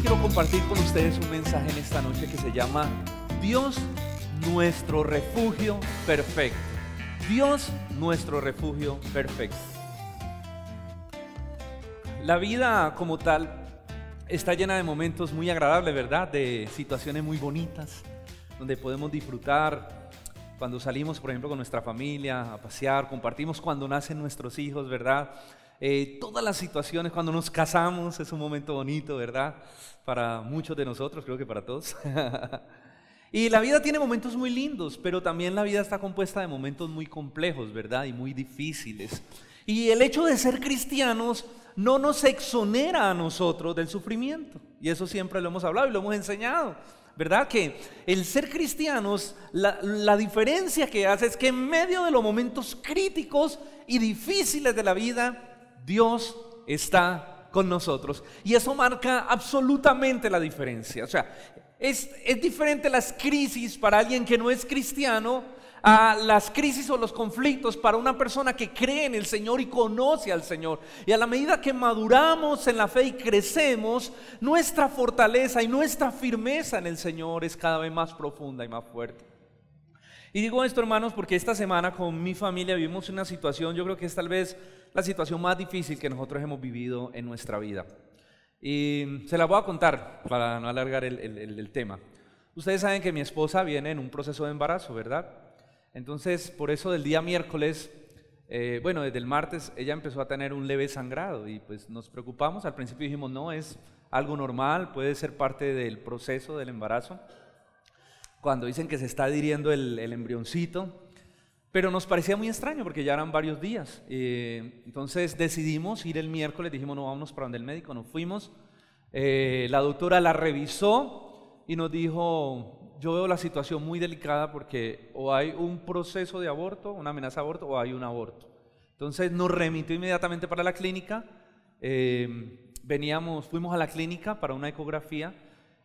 quiero compartir con ustedes un mensaje en esta noche que se llama Dios, nuestro refugio perfecto. Dios, nuestro refugio perfecto. La vida como tal está llena de momentos muy agradables, ¿verdad? De situaciones muy bonitas, donde podemos disfrutar cuando salimos, por ejemplo, con nuestra familia a pasear, compartimos cuando nacen nuestros hijos, ¿verdad? Todas las situaciones, cuando nos casamos, es un momento bonito, ¿verdad? Para muchos de nosotros, creo que para todos. Y la vida tiene momentos muy lindos, pero también la vida está compuesta de momentos muy complejos, ¿verdad? Y muy difíciles. Y el hecho de ser cristianos no nos exonera a nosotros del sufrimiento. Y eso siempre lo hemos hablado y lo hemos enseñado, ¿verdad? Que el ser cristianos, la diferencia que hace es que en medio de los momentos críticos y difíciles de la vida, Dios está con nosotros. Y eso marca absolutamente la diferencia. O sea, es diferente las crisis para alguien que no es cristiano a las crisis o los conflictos para una persona que cree en el Señor y conoce al Señor. Y a la medida que maduramos en la fe y crecemos, nuestra fortaleza y nuestra firmeza en el Señor es cada vez más profunda y más fuerte. Y digo esto, hermanos, porque esta semana con mi familia vivimos una situación, yo creo que es tal vez la situación más difícil que nosotros hemos vivido en nuestra vida. Y se la voy a contar para no alargar el tema. Ustedes saben que mi esposa viene en un proceso de embarazo, ¿verdad? Entonces, por eso del día miércoles, desde el martes, ella empezó a tener un leve sangrado y pues nos preocupamos. Al principio dijimos, no, es algo normal, puede ser parte del proceso del embarazo. Cuando dicen que se está adhiriendo el embrioncito, pero nos parecía muy extraño porque ya eran varios días. Entonces decidimos ir el miércoles, dijimos, no, vámonos para donde el médico, nos fuimos. La doctora la revisó y nos dijo, yo veo la situación muy delicada porque o hay un proceso de aborto, una amenaza de aborto, o hay un aborto. Entonces nos remitió inmediatamente para la clínica, fuimos a la clínica para una ecografía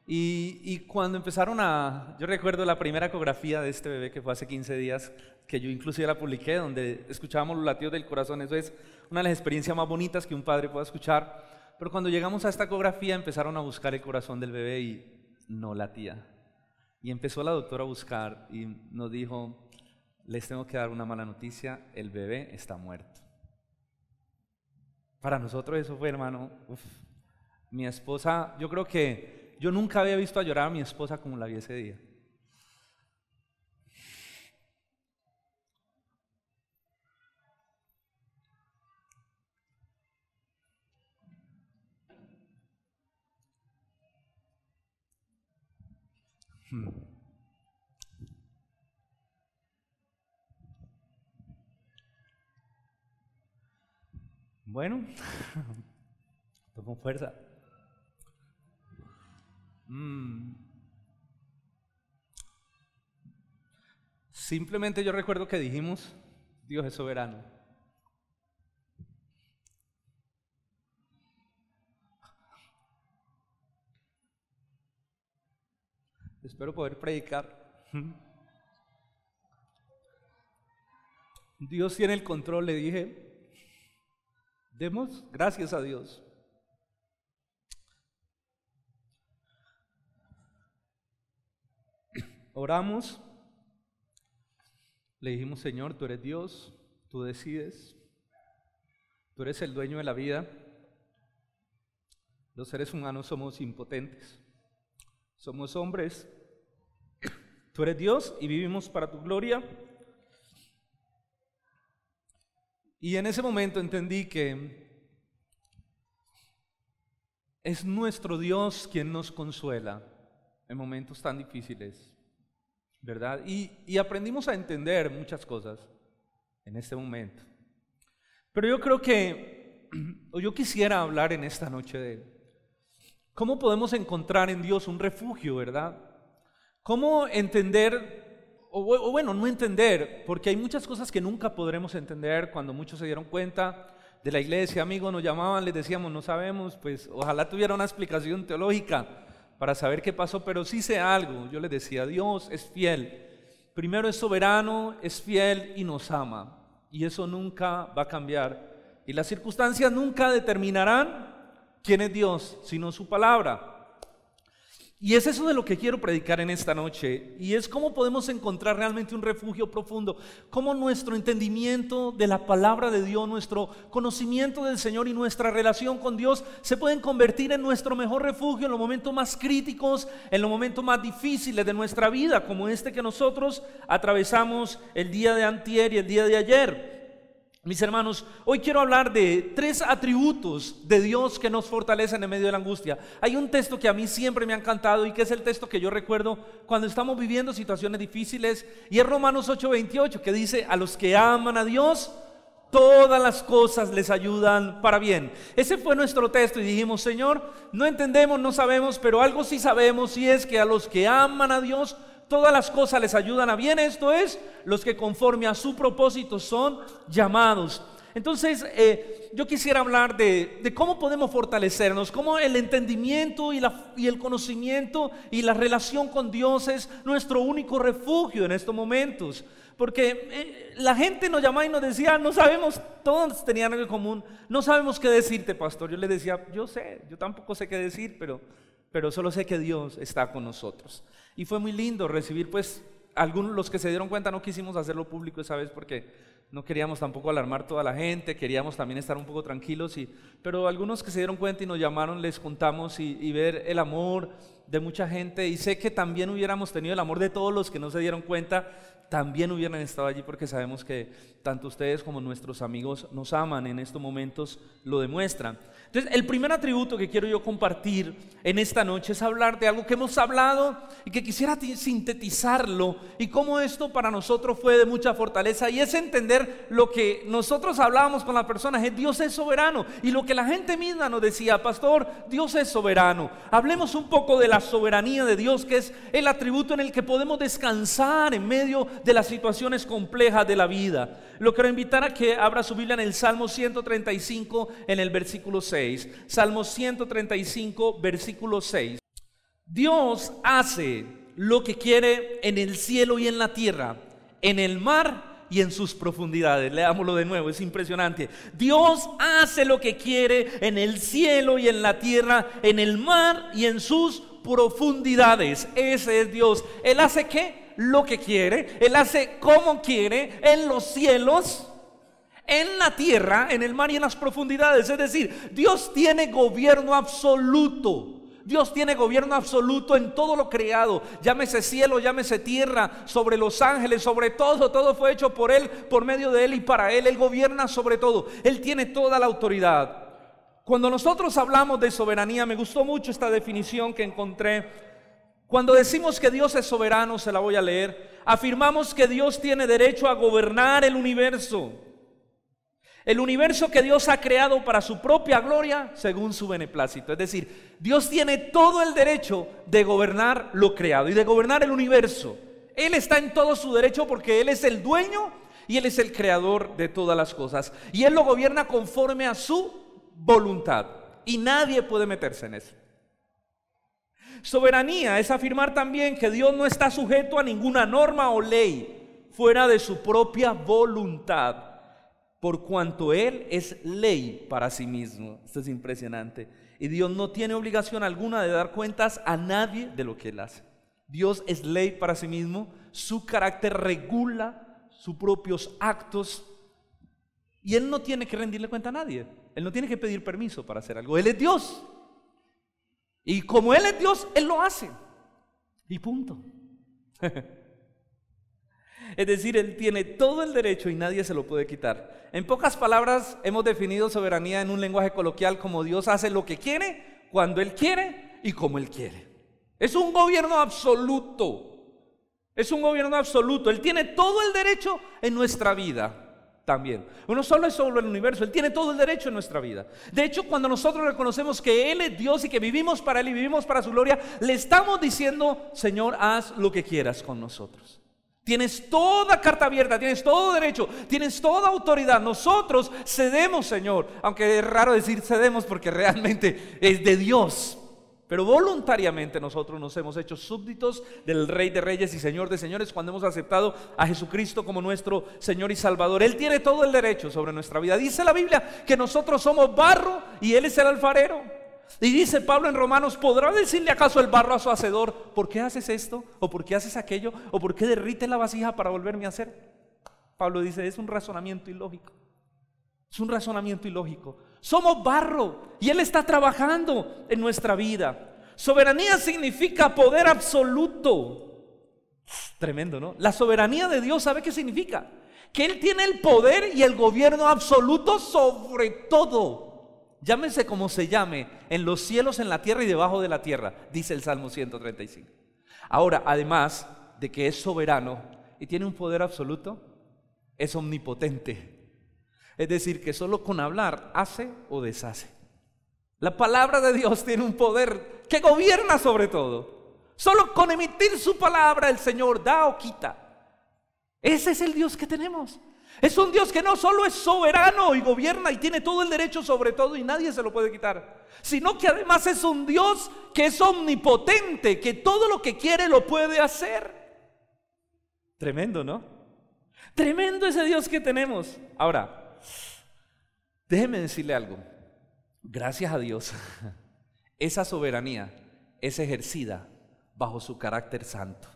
y cuando yo recuerdo la primera ecografía de este bebé que fue hace 15 días, que yo inclusive la publiqué, donde escuchábamos los latidos del corazón. Eso es una de las experiencias más bonitas que un padre pueda escuchar. Pero cuando llegamos a esta ecografía empezaron a buscar el corazón del bebé y no latía. Y empezó la doctora a buscar y nos dijo, les tengo que dar una mala noticia, el bebé está muerto. Para nosotros eso fue, hermano, mi esposa, yo creo que yo nunca había visto a llorar a mi esposa como la vi ese día. Bueno, con fuerza. Simplemente yo recuerdo que dijimos, Dios es soberano. Espero poder predicar. Dios tiene el control, le dije. Demos gracias a Dios. Oramos. Le dijimos, Señor, tú eres Dios, tú decides. Tú eres el dueño de la vida. Los seres humanos somos impotentes. Somos hombres. Tú eres Dios y vivimos para tu gloria. Y en ese momento entendí que es nuestro Dios quien nos consuela en momentos tan difíciles, ¿verdad? Y aprendimos a entender muchas cosas en este momento. Pero yo creo que, o yo quisiera hablar en esta noche de cómo podemos encontrar en Dios un refugio, ¿verdad? Cómo entender, no entender, porque hay muchas cosas que nunca podremos entender. Cuando muchos se dieron cuenta de la iglesia, amigos, nos llamaban, les decíamos, no sabemos, pues ojalá tuviera una explicación teológica para saber qué pasó, pero sí sé algo. Yo les decía, Dios es fiel. Primero es soberano, es fiel y nos ama. Y eso nunca va a cambiar. Y las circunstancias nunca determinarán quién es Dios, sino su palabra. Y es eso de lo que quiero predicar en esta noche, y es cómo podemos encontrar realmente un refugio profundo, cómo nuestro entendimiento de la palabra de Dios, nuestro conocimiento del Señor y nuestra relación con Dios se pueden convertir en nuestro mejor refugio en los momentos más críticos, en los momentos más difíciles de nuestra vida, como este que nosotros atravesamos el día de antier y el día de ayer. Mis hermanos, hoy quiero hablar de 3 atributos de Dios que nos fortalecen en medio de la angustia. Hay un texto que a mí siempre me ha encantado y que es el texto que yo recuerdo cuando estamos viviendo situaciones difíciles, y es Romanos 8:28, que dice: a los que aman a Dios, todas las cosas les ayudan para bien. Ese fue nuestro texto y dijimos: Señor, no entendemos, no sabemos, pero algo sí sabemos, y es que a los que aman a Dios, todas las cosas les ayudan a bien. Esto es, los que conforme a su propósito son llamados. Entonces, yo quisiera hablar de cómo podemos fortalecernos, cómo el entendimiento y el conocimiento y la relación con Dios es nuestro único refugio en estos momentos. Porque la gente nos llamaba y nos decía: no sabemos, todos tenían algo en común, no sabemos qué decirte, pastor. Yo le decía: yo sé, yo tampoco sé qué decir, pero solo sé que Dios está con nosotros. Y fue muy lindo recibir, pues, algunos, los que se dieron cuenta, no quisimos hacerlo público esa vez porque no queríamos tampoco alarmar toda la gente, queríamos también estar un poco tranquilos, pero algunos que se dieron cuenta y nos llamaron, les contamos y ver el amor de mucha gente, y sé que también hubiéramos tenido el amor de todos los que no se dieron cuenta, también hubieran estado allí, porque sabemos que tanto ustedes como nuestros amigos nos aman, en estos momentos lo demuestran. Entonces, el primer atributo que quiero yo compartir en esta noche es hablar de algo que hemos hablado y que quisiera sintetizarlo, y cómo esto para nosotros fue de mucha fortaleza, y es entender lo que nosotros hablábamos con las personas: Dios es soberano. Y lo que la gente misma nos decía: pastor, Dios es soberano. Hablemos un poco de la soberanía de Dios, que es el atributo en el que podemos descansar en medio de las situaciones complejas de la vida. Lo quiero invitar a que abra su Biblia en el Salmo 135, en el versículo 6. Salmo 135, versículo 6. Dios hace lo que quiere en el cielo y en la tierra, en el mar y en sus profundidades. Leámoslo de nuevo, es impresionante. Dios hace lo que quiere en el cielo y en la tierra, en el mar y en sus profundidades. Ese es Dios. Él hace ¿qué? Lo que quiere. Él hace como quiere, en los cielos, en la tierra, en el mar y en las profundidades. Es decir, Dios tiene gobierno absoluto. Dios tiene gobierno absoluto en todo lo creado, llámese cielo, llámese tierra, sobre los ángeles, sobre todo. Todo fue hecho por Él, por medio de Él y para Él. Él gobierna sobre todo. Él tiene toda la autoridad. Cuando nosotros hablamos de soberanía, me gustó mucho esta definición que encontré. Cuando decimos que Dios es soberano, se la voy a leer. Afirmamos que Dios tiene derecho a gobernar el universo. El universo que Dios ha creado para su propia gloria, según su beneplácito. Es decir, Dios tiene todo el derecho de gobernar lo creado y de gobernar el universo. Él está en todo su derecho porque Él es el dueño y Él es el creador de todas las cosas. Y Él lo gobierna conforme a su voluntad. Y nadie puede meterse en eso. Soberanía es afirmar también que Dios no está sujeto a ninguna norma o ley fuera de su propia voluntad, por cuanto Él es ley para sí mismo. Esto es impresionante. Y Dios no tiene obligación alguna de dar cuentas a nadie de lo que Él hace. Dios es ley para sí mismo. Su carácter regula sus propios actos, y Él no tiene que rendirle cuenta a nadie. Él no tiene que pedir permiso para hacer algo. Él es Dios, y como Él es Dios, Él lo hace, y punto. Es decir, Él tiene todo el derecho y nadie se lo puede quitar. En pocas palabras, hemos definido soberanía en un lenguaje coloquial como: Dios hace lo que quiere, cuando Él quiere y como Él quiere. Es un gobierno absoluto. Es un gobierno absoluto. Él tiene todo el derecho en nuestra vida también. No solo es sobre el universo, Él tiene todo el derecho en nuestra vida. De hecho, cuando nosotros reconocemos que Él es Dios y que vivimos para Él y vivimos para su gloria, le estamos diciendo: Señor, haz lo que quieras con nosotros. Tienes toda carta abierta, tienes todo derecho, tienes toda autoridad. Nosotros cedemos, Señor, aunque es raro decir cedemos porque realmente es de Dios, pero voluntariamente nosotros nos hemos hecho súbditos del Rey de Reyes y Señor de Señores cuando hemos aceptado a Jesucristo como nuestro Señor y Salvador. Él tiene todo el derecho sobre nuestra vida. Dice la Biblia que nosotros somos barro y Él es el alfarero. Y dice Pablo en Romanos, ¿podrá decirle acaso el barro a su hacedor, ¿por qué haces esto? ¿O por qué haces aquello? ¿O por qué derrites la vasija para volverme a hacer? Pablo dice, es un razonamiento ilógico. Es un razonamiento ilógico. Somos barro y Él está trabajando en nuestra vida. Soberanía significa poder absoluto. Tremendo, ¿no? La soberanía de Dios, ¿sabe qué significa? Que Él tiene el poder y el gobierno absoluto sobre todo. Llámese como se llame, en los cielos, en la tierra y debajo de la tierra, dice el Salmo 135. Ahora, además de que es soberano y tiene un poder absoluto, es omnipotente. Es decir, que solo con hablar hace o deshace. La palabra de Dios tiene un poder que gobierna sobre todo. Solo con emitir su palabra el Señor da o quita. Ese es el Dios que tenemos. Es un Dios que no solo es soberano y gobierna y tiene todo el derecho sobre todo y nadie se lo puede quitar, sino que además es un Dios que es omnipotente, que todo lo que quiere lo puede hacer. Tremendo, ¿no? Tremendo ese Dios que tenemos. Ahora, déjeme decirle algo. Gracias a Dios, esa soberanía es ejercida bajo su carácter santo.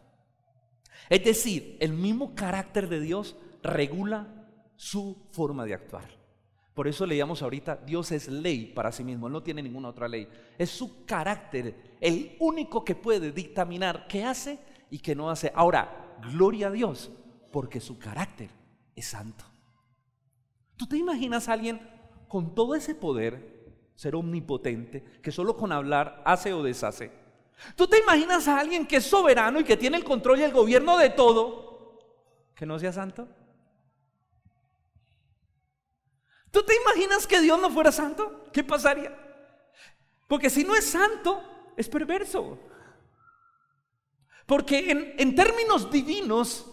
Es decir, el mismo carácter de Dios regula su forma de actuar. Por eso leíamos ahorita, Dios es ley para sí mismo, Él no tiene ninguna otra ley. Es su carácter, el único que puede dictaminar qué hace y qué no hace. Ahora, gloria a Dios, porque su carácter es santo. ¿Tú te imaginas a alguien con todo ese poder, ser omnipotente, que solo con hablar hace o deshace? ¿Tú te imaginas a alguien que es soberano y que tiene el control y el gobierno de todo, que no sea santo? ¿Tú te imaginas que Dios no fuera santo? ¿Qué pasaría? Porque si no es santo, es perverso. Porque en términos divinos,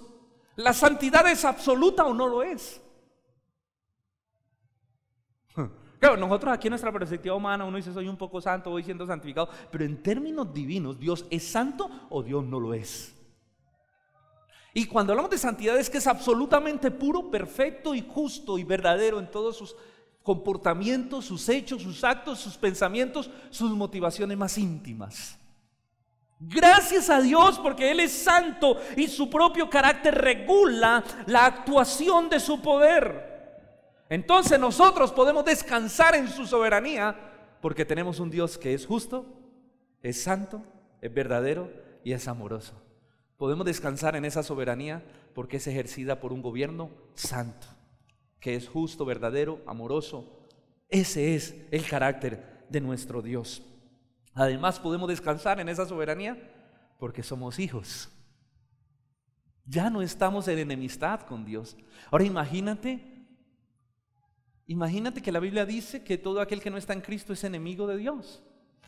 la santidad es absoluta o no lo es. Claro, nosotros aquí en nuestra perspectiva humana, uno dice soy un poco santo, voy siendo santificado, pero en términos divinos, ¿Dios es santo o Dios no lo es? Y cuando hablamos de santidad es que es absolutamente puro, perfecto y justo y verdadero en todos sus comportamientos, sus hechos, sus actos, sus pensamientos, sus motivaciones más íntimas. Gracias a Dios porque Él es santo y su propio carácter regula la actuación de su poder. Entonces nosotros podemos descansar en su soberanía porque tenemos un Dios que es justo, es santo, es verdadero y es amoroso. Podemos descansar en esa soberanía porque es ejercida por un gobierno santo, que es justo, verdadero, amoroso. Ese es el carácter de nuestro Dios. Además podemos descansar en esa soberanía porque somos hijos. Ya no estamos en enemistad con Dios. Ahora imagínate que la Biblia dice que todo aquel que no está en Cristo es enemigo de Dios.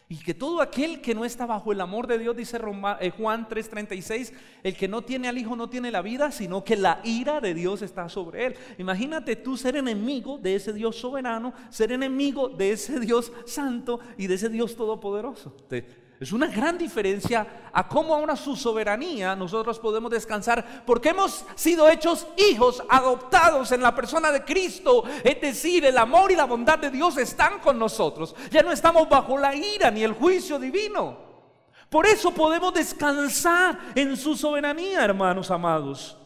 Y que todo aquel que no está bajo el amor de Dios, dice Juan 3:36, el que no tiene al Hijo no tiene la vida, sino que la ira de Dios está sobre él. Imagínate tú ser enemigo de ese Dios soberano, ser enemigo de ese Dios santo y de ese Dios todopoderoso. Es una gran diferencia a cómo ahora su soberanía nosotros podemos descansar porque hemos sido hechos hijos adoptados en la persona de Cristo. Es decir, el amor y la bondad de Dios están con nosotros. Ya no estamos bajo la ira ni el juicio divino. Por eso podemos descansar en su soberanía, hermanos amados.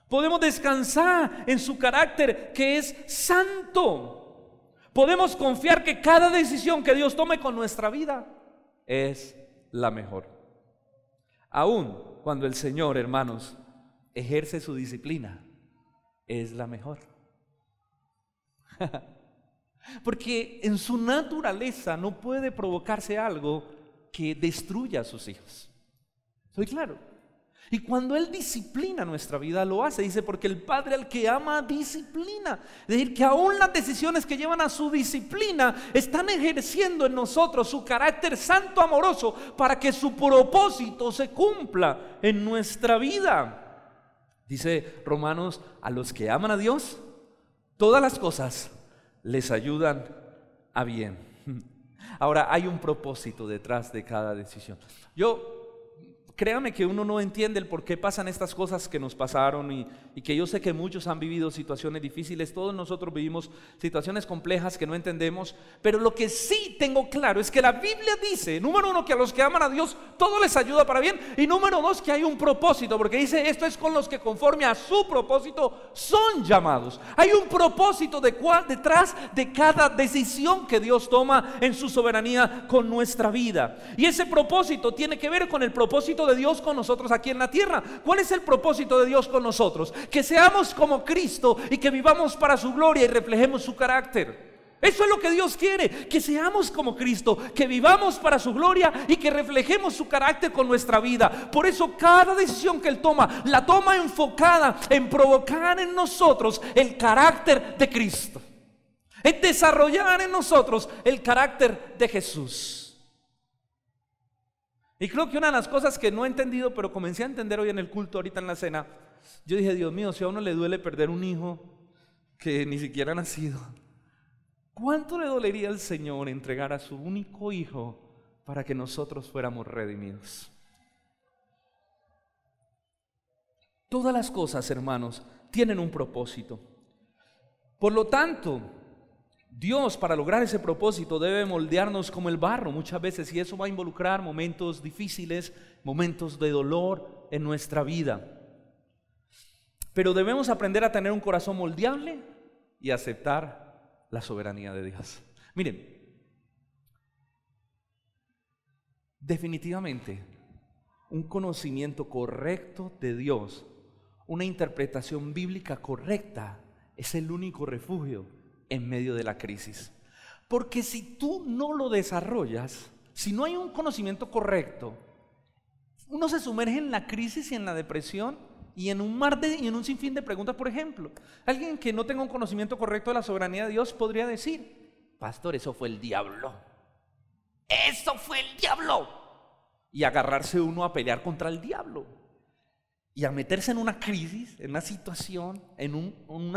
Podemos descansar en su carácter que es santo. Podemos confiar que cada decisión que Dios tome con nuestra vida es la mejor. Aún cuando el Señor, hermanos, ejerce su disciplina, es la mejor. Porque en su naturaleza no puede provocarse algo que destruya a sus hijos. ¿Soy claro? Y cuando Él disciplina nuestra vida, lo hace, dice, porque el Padre al que ama disciplina. Es decir, que aún las decisiones que llevan a su disciplina están ejerciendo en nosotros su carácter santo, amoroso, para que su propósito se cumpla en nuestra vida. Dice Romanos, a los que aman a Dios, todas las cosas les ayudan a bien. Ahora, hay un propósito detrás de cada decisión. Yo créame que uno no entiende el por qué pasan estas cosas que nos pasaron y que yo sé que muchos han vivido situaciones difíciles, todos nosotros vivimos situaciones complejas que no entendemos, pero lo que sí tengo claro es que la Biblia dice, número uno, que a los que aman a Dios todo les ayuda para bien, y número dos, que hay un propósito, porque dice, esto es con los que conforme a su propósito son llamados. Hay un propósito detrás de cada decisión que Dios toma en su soberanía con nuestra vida, y ese propósito tiene que ver con el propósito de Dios con nosotros aquí en la tierra. ¿Cuál es el propósito de Dios con nosotros? Que seamos como Cristo y que vivamos para su gloria y reflejemos su carácter. Eso es lo que Dios quiere, que seamos como Cristo, que vivamos para su gloria y que reflejemos su carácter con nuestra vida. Por eso cada decisión que Él toma, la toma enfocada en provocar en nosotros el carácter de Cristo, en desarrollar en nosotros el carácter de Jesús. Y creo que una de las cosas que no he entendido, pero comencé a entender hoy en el culto, ahorita en la cena, yo dije, Dios mío, si a uno le duele perder un hijo que ni siquiera ha nacido, ¿cuánto le dolería al Señor entregar a su único hijo para que nosotros fuéramos redimidos? Todas las cosas, hermanos, tienen un propósito. Por lo tanto, Dios, para lograr ese propósito, debe moldearnos como el barro muchas veces, y eso va a involucrar momentos difíciles, momentos de dolor en nuestra vida. Pero debemos aprender a tener un corazón moldeable y aceptar la soberanía de Dios. Miren, definitivamente, un conocimiento correcto de Dios, una interpretación bíblica correcta, es el único refugio en medio de la crisis. Porque si tú no lo desarrollas, si no hay un conocimiento correcto, uno se sumerge en la crisis y en la depresión y en un sinfín de preguntas. Por ejemplo, alguien que no tenga un conocimiento correcto de la soberanía de Dios podría decir, pastor, eso fue el diablo. Eso fue el diablo. Y agarrarse uno a pelear contra el diablo. Y a meterse en una crisis, en una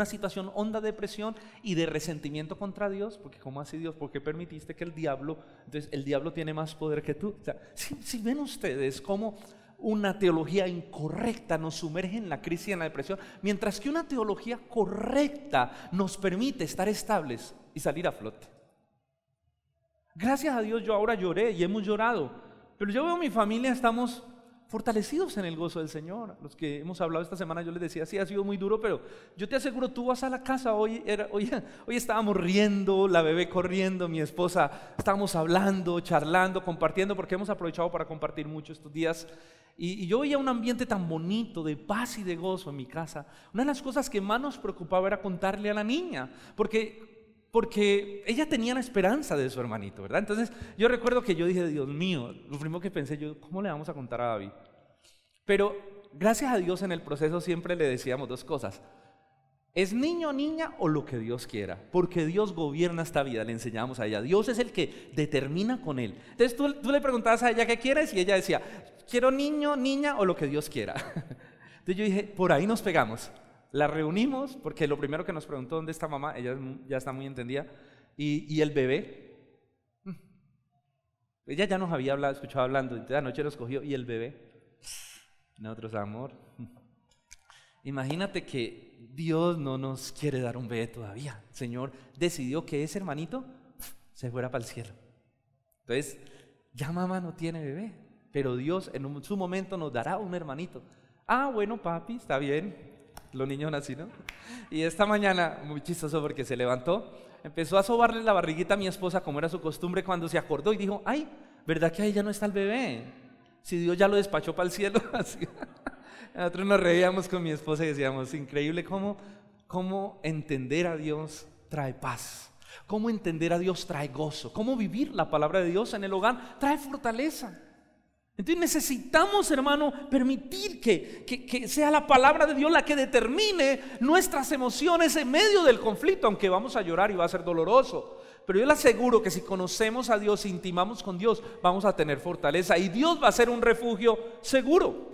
situación honda de depresión y de resentimiento contra Dios, porque ¿cómo así Dios? ¿Por qué permitiste que el diablo, entonces el diablo tiene más poder que tú? O sea, si ven ustedes cómo una teología incorrecta nos sumerge en la crisis y en la depresión, mientras que una teología correcta nos permite estar estables y salir a flote. Gracias a Dios yo ahora lloré y hemos llorado, pero yo veo a mi familia, estamos fortalecidos en el gozo del Señor. Los que hemos hablado esta semana, yo les decía, sí, ha sido muy duro, pero yo te aseguro, tú vas a la casa, hoy estábamos riendo, la bebé corriendo, mi esposa, estábamos hablando, charlando, compartiendo, porque hemos aprovechado para compartir mucho estos días, y yo veía un ambiente tan bonito de paz y de gozo en mi casa. Una de las cosas que más nos preocupaba era contarle a la niña, porque ella tenía la esperanza de su hermanito, ¿verdad? Entonces yo recuerdo que yo dije, Dios mío, lo primero que pensé yo, ¿cómo le vamos a contar a David? Pero gracias a Dios en el proceso siempre le decíamos dos cosas: ¿es niño o niña o lo que Dios quiera? Porque Dios gobierna esta vida, le enseñamos a ella. Dios es el que determina con él. Entonces tú le preguntabas a ella qué quieres y ella decía, quiero niño, niña o lo que Dios quiera. Entonces yo dije, por ahí nos pegamos. La reunimos porque lo primero que nos preguntó, ¿dónde está mamá? Ella ya está muy entendida. ¿Y el bebé? Ella ya nos había escuchado hablando, entonces anoche nos cogió. ¿Y el bebé? Nosotros, amor. Imagínate que Dios no nos quiere dar un bebé todavía. El Señor decidió que ese hermanito se fuera para el cielo. Entonces, ya mamá no tiene bebé, pero Dios en su momento nos dará un hermanito. Ah, bueno, papi, está bien. Los niños así, ¿no? Y esta mañana, muy chistoso porque se levantó, empezó a sobarle la barriguita a mi esposa como era su costumbre cuando se acordó y dijo, ay, ¿verdad que ahí ya no está el bebé? Si Dios ya lo despachó para el cielo. Así. Nosotros nos reíamos con mi esposa y decíamos, increíble cómo entender a Dios trae paz, cómo entender a Dios trae gozo, cómo vivir la palabra de Dios en el hogar trae fortaleza. Entonces necesitamos, hermano, permitir que sea la palabra de Dios la que determine nuestras emociones en medio del conflicto, aunque vamos a llorar y va a ser doloroso. Pero yo le aseguro que si conocemos a Dios, intimamos con Dios, vamos a tener fortaleza y Dios va a ser un refugio seguro.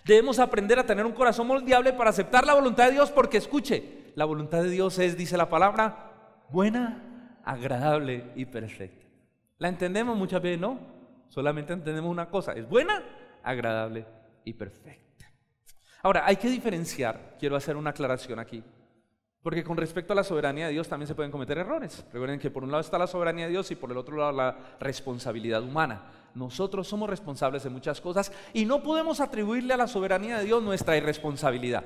Debemos aprender a tener un corazón moldeable para aceptar la voluntad de Dios, porque escuche, la voluntad de Dios es, dice la palabra, buena, agradable y perfecta. ¿La entendemos muchas veces? No. Solamente entendemos una cosa, es buena, agradable y perfecta. Ahora, hay que diferenciar, quiero hacer una aclaración aquí, porque con respecto a la soberanía de Dios también se pueden cometer errores. Recuerden que por un lado está la soberanía de Dios y por el otro lado la responsabilidad humana. Nosotros somos responsables de muchas cosas y no podemos atribuirle a la soberanía de Dios nuestra irresponsabilidad.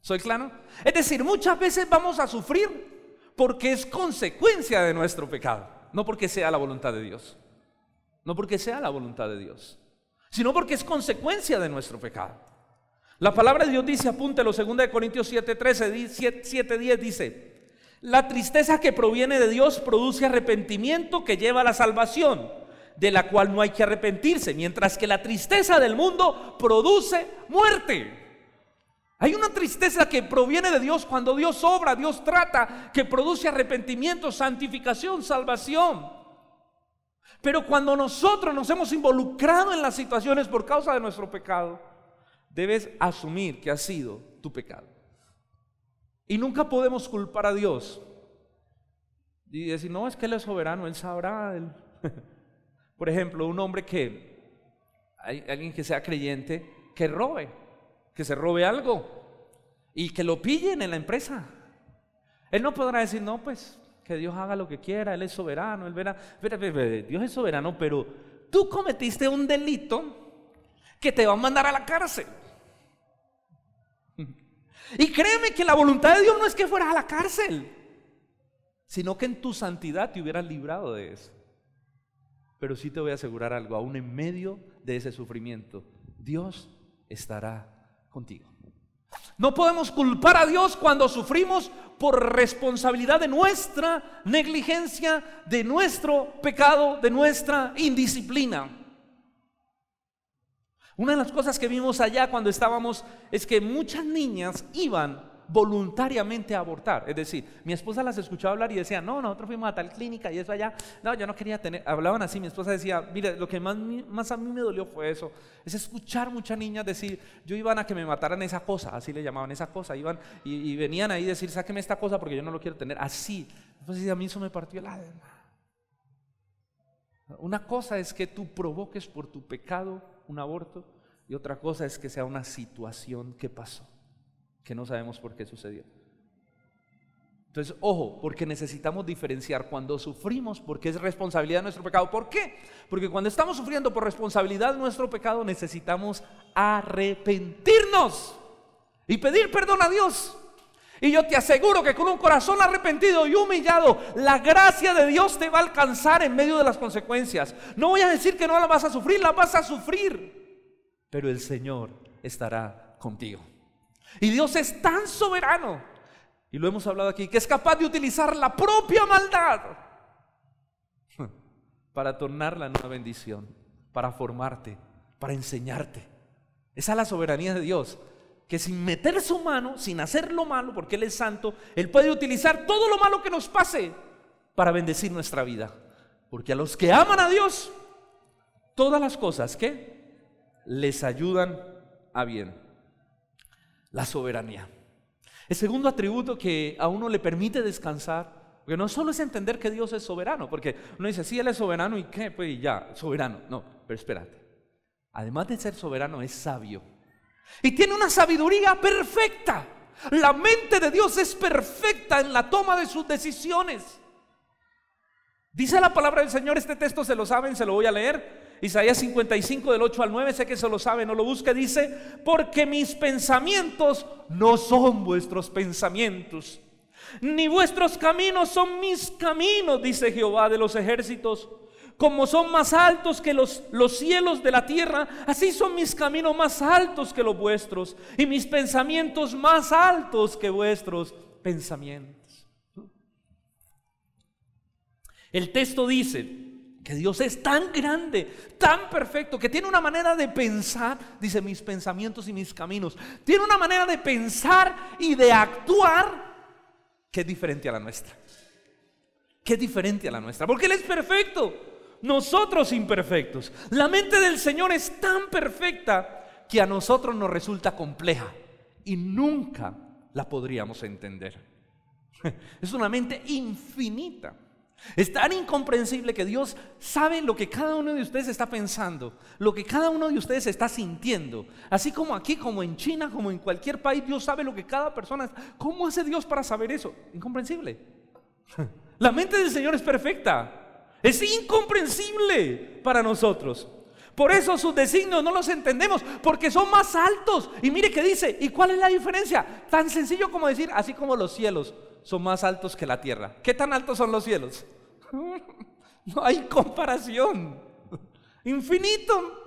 ¿Soy claro? Es decir, muchas veces vamos a sufrir porque es consecuencia de nuestro pecado, no porque sea la voluntad de Dios. No porque sea la voluntad de Dios, sino porque es consecuencia de nuestro pecado. La palabra de Dios dice, apúntelo, 2 Corintios 7:10 dice: la tristeza que proviene de Dios produce arrepentimiento que lleva a la salvación, de la cual no hay que arrepentirse, mientras que la tristeza del mundo produce muerte. Hay una tristeza que proviene de Dios cuando Dios obra, Dios trata, que produce arrepentimiento, santificación, salvación. Pero cuando nosotros nos hemos involucrado en las situaciones por causa de nuestro pecado, debes asumir que ha sido tu pecado. Y nunca podemos culpar a Dios y decir, no, es que Él es soberano, Él sabrá. Por ejemplo, un hombre alguien que sea creyente, que se robe algo y que lo pillen en la empresa. Él no podrá decir, no, pues que Dios haga lo que quiera, Él es soberano, Él verá. Dios es soberano, pero tú cometiste un delito que te va a mandar a la cárcel. Y créeme que la voluntad de Dios no es que fueras a la cárcel, sino que en tu santidad te hubieras librado de eso. Pero sí te voy a asegurar algo, aún en medio de ese sufrimiento, Dios estará contigo. No podemos culpar a Dios cuando sufrimos por responsabilidad de nuestra negligencia, de nuestro pecado, de nuestra indisciplina. Una de las cosas que vimos allá cuando estábamos es que muchas niñas iban voluntariamente a abortar. Es decir, mi esposa las escuchaba hablar y decía, no, nosotros fuimos a tal clínica y eso allá, no, yo no quería tener. Hablaban así, mi esposa decía, mire, lo que más a mí me dolió fue eso, es escuchar muchas niñas decir, yo iban a que me mataran esa cosa, así le llamaban esa cosa, iban y venían ahí a decir, sáqueme esta cosa porque yo no lo quiero tener, así. Entonces a mí eso me partió el alma. Una cosa es que tú provoques por tu pecado un aborto y otra cosa es que sea una situación que pasó, que no sabemos por qué sucedió. Entonces, ojo, porque necesitamos diferenciar cuando sufrimos porque es responsabilidad de nuestro pecado. ¿Por qué? Porque cuando estamos sufriendo por responsabilidad de nuestro pecado necesitamos arrepentirnos y pedir perdón a Dios. Y yo te aseguro que con un corazón arrepentido y humillado, la gracia de Dios te va a alcanzar en medio de las consecuencias. No voy a decir que no la vas a sufrir, la vas a sufrir, pero el Señor estará contigo. Y Dios es tan soberano, y lo hemos hablado aquí, que es capaz de utilizar la propia maldad para tornarla en una bendición, para formarte, para enseñarte. Esa es la soberanía de Dios, que sin meter su mano, sin hacer lo malo, porque Él es santo, Él puede utilizar todo lo malo que nos pase para bendecir nuestra vida. Porque a los que aman a Dios, todas las cosas que les ayudan a bien. La soberanía. El segundo atributo que a uno le permite descansar, porque no solo es entender que Dios es soberano, porque uno dice, sí, Él es soberano y qué, pues ya, soberano. No, pero espérate. Además de ser soberano, es sabio. Y tiene una sabiduría perfecta. La mente de Dios es perfecta en la toma de sus decisiones. Dice la palabra del Señor, este texto se lo saben, se lo voy a leer. Isaías 55 del 8 al 9, sé que se lo sabe, no lo busque, dice, porque mis pensamientos no son vuestros pensamientos, ni vuestros caminos son mis caminos, dice Jehová de los ejércitos. Como son más altos que los cielos de la tierra, así son mis caminos más altos que los vuestros, y mis pensamientos más altos que vuestros pensamientos. El texto dice que Dios es tan grande, tan perfecto, que tiene una manera de pensar, dice mis pensamientos y mis caminos, tiene una manera de pensar y de actuar que es diferente a la nuestra. Que es diferente a la nuestra, porque Él es perfecto, nosotros imperfectos. La mente del Señor es tan perfecta que a nosotros nos resulta compleja y nunca la podríamos entender. Es una mente infinita. Es tan incomprensible que Dios sabe lo que cada uno de ustedes está pensando, lo que cada uno de ustedes está sintiendo. Así como aquí, como en China, como en cualquier país, Dios sabe lo que cada persona... ¿Cómo hace Dios para saber eso? Incomprensible. La mente del Señor es perfecta. Es incomprensible para nosotros. Por eso sus designios no los entendemos, porque son más altos. Y mire que dice, ¿y cuál es la diferencia? Tan sencillo como decir, así como los cielos son más altos que la tierra. ¿Qué tan altos son los cielos? No hay comparación. Infinito.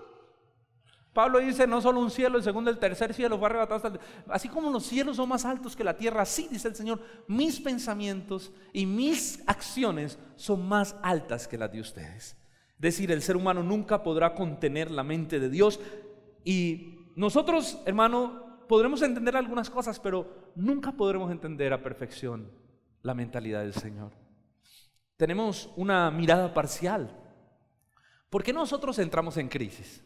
Pablo dice, no solo un cielo, el segundo, el tercer cielo fue arrebatado hasta así como los cielos son más altos que la tierra, así dice el Señor, mis pensamientos y mis acciones son más altas que las de ustedes. Es decir, el ser humano nunca podrá contener la mente de Dios. Y nosotros, hermano, podremos entender algunas cosas, pero nunca podremos entender a perfección la mentalidad del Señor. Tenemos una mirada parcial. ¿Por qué nosotros entramos en crisis?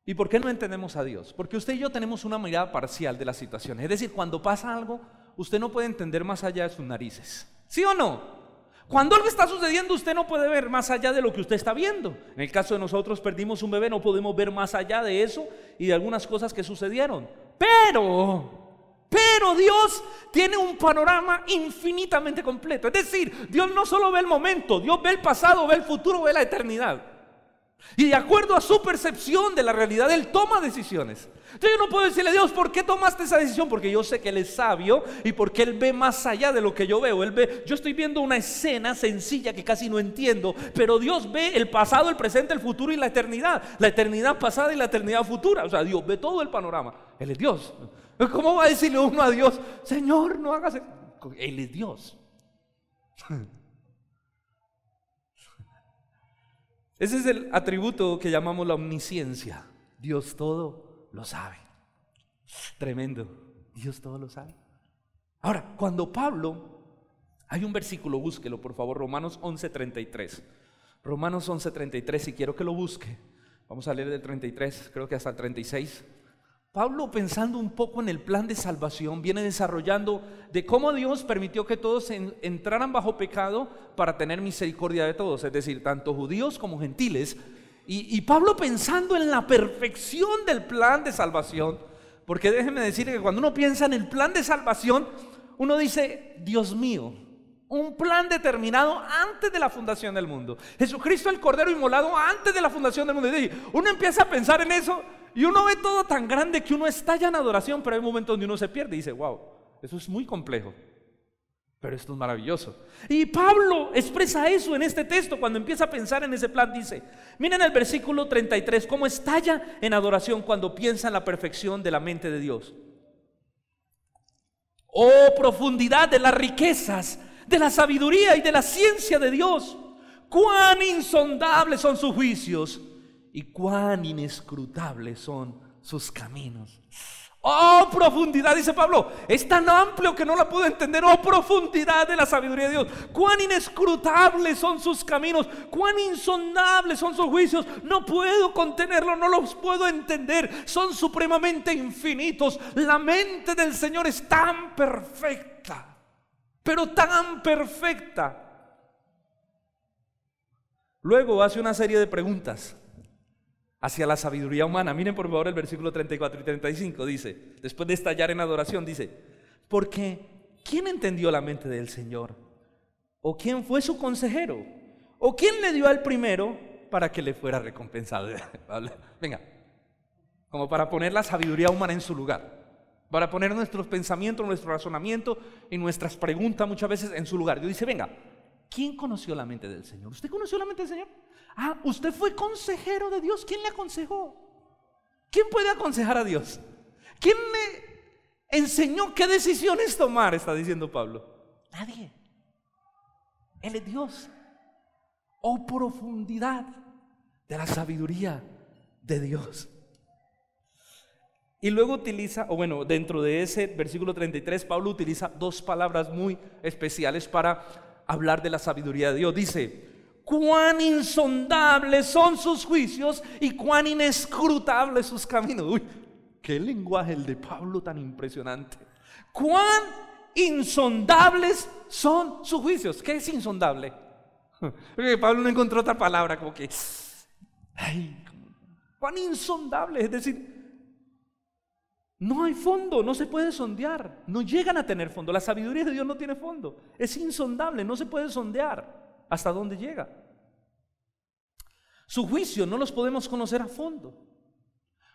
¿Y por qué no entendemos a Dios? Porque usted y yo tenemos una mirada parcial de las situaciones. Es decir, cuando pasa algo, usted no puede entender más allá de sus narices. ¿Sí o no? Cuando algo está sucediendo, usted no puede ver más allá de lo que usted está viendo. En el caso de nosotros, perdimos un bebé, no podemos ver más allá de eso y de algunas cosas que sucedieron. Pero Dios tiene un panorama infinitamente completo. Es decir, Dios no solo ve el momento, Dios ve el pasado, ve el futuro, ve la eternidad. Y de acuerdo a su percepción de la realidad, Él toma decisiones. Entonces yo no puedo decirle a Dios, ¿por qué tomaste esa decisión? Porque yo sé que Él es sabio y porque Él ve más allá de lo que yo veo. Yo estoy viendo una escena sencilla que casi no entiendo, pero Dios ve el pasado, el presente, el futuro y la eternidad pasada y la eternidad futura. O sea, Dios ve todo el panorama. Él es Dios. ¿Cómo va a decirle uno a Dios, Señor, no hagas eso? Él es Dios. Ese es el atributo que llamamos la omnisciencia. Dios todo lo sabe. Tremendo. Dios todo lo sabe. Ahora, cuando Pablo, hay un versículo, búsquelo por favor, Romanos 11:33. Romanos 11:33, y quiero que lo busque. Vamos a leer del 33, creo que hasta el 36. Pablo, pensando un poco en el plan de salvación, viene desarrollando de cómo Dios permitió que todos entraran bajo pecado para tener misericordia de todos, es decir, tanto judíos como gentiles. Y Pablo pensando en la perfección del plan de salvación, porque déjenme decirle que cuando uno piensa en el plan de salvación, uno dice, Dios mío, un plan determinado antes de la fundación del mundo. Jesucristo el Cordero inmolado antes de la fundación del mundo. Y uno empieza a pensar en eso y uno ve todo tan grande que uno estalla en adoración, pero hay momentos donde uno se pierde y dice, wow, eso es muy complejo, pero esto es maravilloso. Y Pablo expresa eso en este texto cuando empieza a pensar en ese plan. Dice, miren el versículo 33, cómo estalla en adoración cuando piensa en la perfección de la mente de Dios. Oh, profundidad de las riquezas, de la sabiduría y de la ciencia de Dios. Cuán insondables son sus juicios y cuán inescrutables son sus caminos. Oh, profundidad, dice Pablo, es tan amplio que no la puedo entender. Oh, profundidad de la sabiduría de Dios. Cuán inescrutables son sus caminos, cuán insondables son sus juicios. No puedo contenerlo, no los puedo entender. Son supremamente infinitos. La mente del Señor es tan perfecta, pero tan perfecta. Luego hace una serie de preguntas hacia la sabiduría humana. Miren por favor el versículo 34 y 35. Dice, después de estallar en adoración, dice, porque ¿quién entendió la mente del Señor? ¿O quién fue su consejero? ¿O quién le dio al primero para que le fuera recompensado? Venga, como para poner la sabiduría humana en su lugar, para poner nuestros pensamientos, nuestro razonamiento y nuestras preguntas muchas veces en su lugar. Dios dice, venga, ¿quién conoció la mente del Señor? ¿Usted conoció la mente del Señor? Ah, usted fue consejero de Dios. ¿Quién le aconsejó? ¿Quién puede aconsejar a Dios? ¿Quién le enseñó qué decisiones tomar? Está diciendo Pablo. Nadie. Él es Dios. Oh, profundidad de la sabiduría de Dios. Y luego utiliza, o bueno, dentro de ese versículo 33, Pablo utiliza dos palabras muy especiales para hablar de la sabiduría de Dios. Dice, cuán insondables son sus juicios y cuán inescrutables sus caminos. Uy, qué lenguaje el de Pablo tan impresionante. Cuán insondables son sus juicios. ¿Qué es insondable? Porque Pablo no encontró otra palabra, como que, ay, cuán insondable, es decir, no hay fondo, no se puede sondear, no llegan a tener fondo. La sabiduría de Dios no tiene fondo, es insondable, no se puede sondear hasta dónde llega. Su juicio no los podemos conocer a fondo.